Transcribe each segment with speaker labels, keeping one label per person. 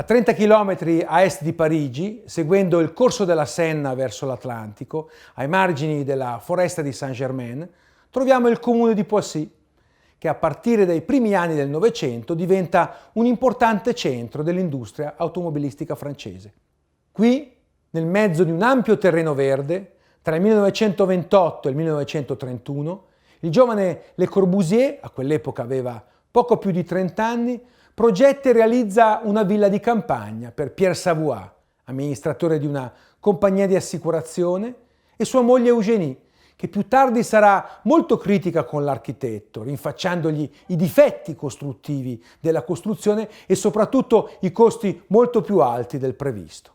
Speaker 1: A 30 km a est di Parigi, seguendo il corso della Senna verso l'Atlantico, ai margini della foresta di Saint-Germain, troviamo il comune di Poissy, che a partire dai primi anni del Novecento diventa un importante centro dell'industria automobilistica francese. Qui, nel mezzo di un ampio terreno verde, tra il 1928 e il 1931, il giovane Le Corbusier, a quell'epoca aveva poco più di 30 anni, progetta e realizza una villa di campagna per Pierre Savoie, amministratore di una compagnia di assicurazione, e sua moglie Eugénie, che più tardi sarà molto critica con l'architetto, rinfacciandogli i difetti costruttivi della costruzione e soprattutto i costi molto più alti del previsto.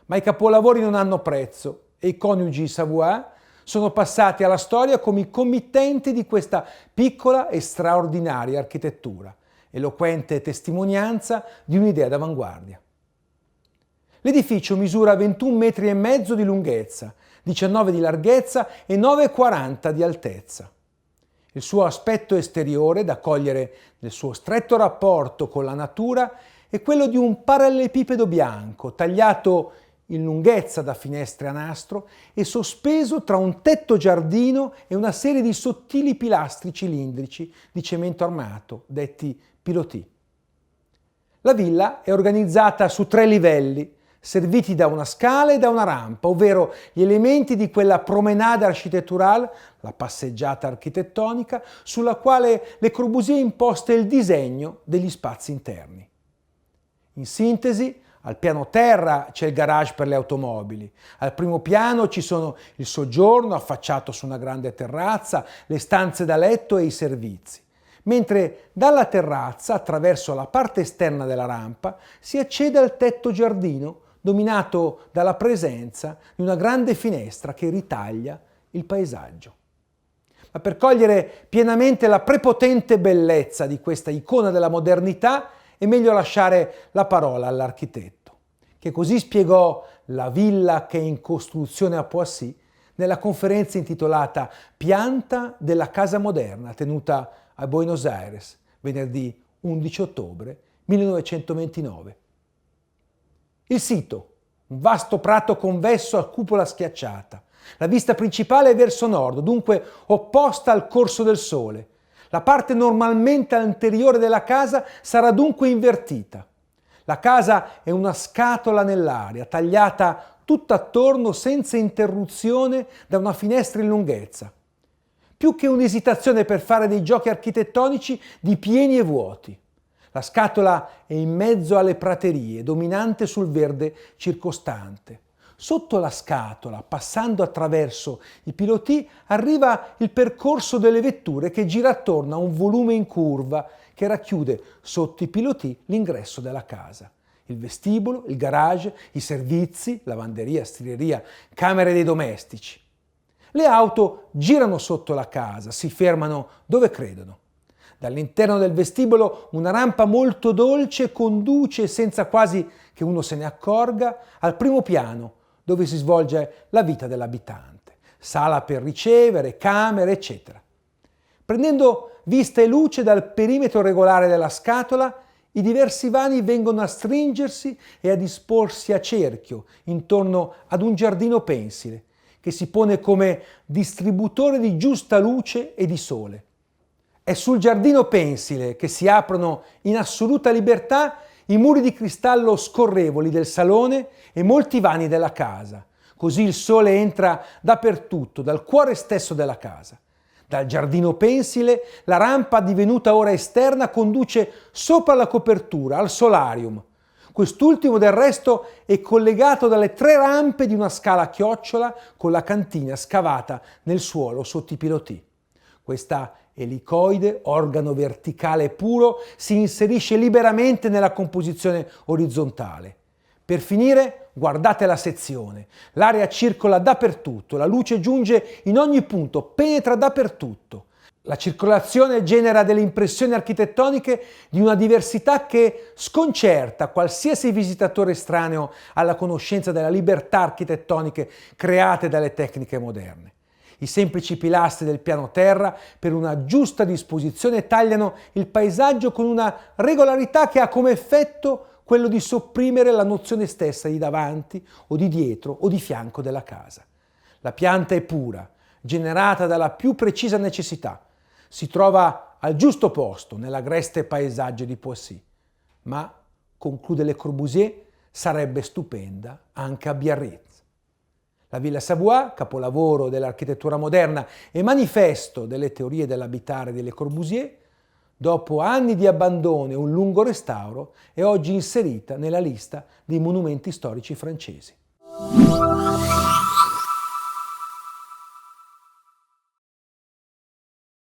Speaker 1: Ma i capolavori non hanno prezzo e i coniugi Savoie sono passati alla storia come i committenti di questa piccola e straordinaria architettura, eloquente testimonianza di un'idea d'avanguardia. L'edificio misura 21 metri e mezzo di lunghezza, 19 di larghezza e 9,40 di altezza. Il suo aspetto esteriore, da cogliere nel suo stretto rapporto con la natura, è quello di un parallelepipedo bianco, tagliato in lunghezza da finestre a nastro e sospeso tra un tetto giardino e una serie di sottili pilastri cilindrici di cemento armato, detti pilotis. La villa è organizzata su 3 livelli, serviti da una scala e da una rampa, ovvero gli elementi di quella promenade architecturale, la passeggiata architettonica, sulla quale Le Corbusier imposta il disegno degli spazi interni. In sintesi, al piano terra c'è il garage per le automobili, al primo piano ci sono il soggiorno affacciato su una grande terrazza, le stanze da letto e i servizi, mentre dalla terrazza, attraverso la parte esterna della rampa, si accede al tetto giardino dominato dalla presenza di una grande finestra che ritaglia il paesaggio. Ma per cogliere pienamente la prepotente bellezza di questa icona della modernità è meglio lasciare la parola all'architetto, che così spiegò la villa che è in costruzione a Poissy nella conferenza intitolata Pianta della Casa Moderna, tenuta a Buenos Aires, venerdì 11 ottobre 1929. Il sito, un vasto prato convesso a cupola schiacciata. La vista principale è verso nord, dunque opposta al corso del sole. La parte normalmente anteriore della casa sarà dunque invertita. La casa è una scatola nell'aria, tagliata tutta attorno senza interruzione da una finestra in lunghezza. Più che un'esitazione per fare dei giochi architettonici di pieni e vuoti. La scatola è in mezzo alle praterie, dominante sul verde circostante. Sotto la scatola, passando attraverso i pilotis, arriva il percorso delle vetture che gira attorno a un volume in curva che racchiude sotto i pilotis l'ingresso della casa. Il vestibolo, il garage, i servizi, lavanderia, stireria, camere dei domestici. Le auto girano sotto la casa, si fermano dove credono. Dall'interno del vestibolo una rampa molto dolce conduce, senza quasi che uno se ne accorga, al primo piano, dove si svolge la vita dell'abitante. Sala per ricevere, camere, eccetera. Prendendo vista e luce dal perimetro regolare della scatola, i diversi vani vengono a stringersi e a disporsi a cerchio intorno ad un giardino pensile, che si pone come distributore di giusta luce e di sole. È sul giardino pensile che si aprono in assoluta libertà i muri di cristallo scorrevoli del salone e molti vani della casa. Così il sole entra dappertutto, dal cuore stesso della casa. Dal giardino pensile la rampa, divenuta ora esterna, conduce sopra la copertura, al solarium. Quest'ultimo del resto è collegato dalle 3 rampe di una scala a chiocciola con la cantina scavata nel suolo sotto i pilotis. Questa elicoide, organo verticale puro, si inserisce liberamente nella composizione orizzontale. Per finire, guardate la sezione. L'aria circola dappertutto, la luce giunge in ogni punto, penetra dappertutto. La circolazione genera delle impressioni architettoniche di una diversità che sconcerta qualsiasi visitatore estraneo alla conoscenza della libertà architettoniche create dalle tecniche moderne. I semplici pilastri del piano terra, per una giusta disposizione, tagliano il paesaggio con una regolarità che ha come effetto quello di sopprimere la nozione stessa di davanti o di dietro o di fianco della casa. La pianta è pura, generata dalla più precisa necessità. Si trova al giusto posto nell'agreste paesaggio di Poissy. Ma, conclude Le Corbusier, sarebbe stupenda anche a Biarritz. La Villa Savoie, capolavoro dell'architettura moderna e manifesto delle teorie dell'abitare di Le Corbusier, dopo anni di abbandono e un lungo restauro, è oggi inserita nella lista dei monumenti storici francesi.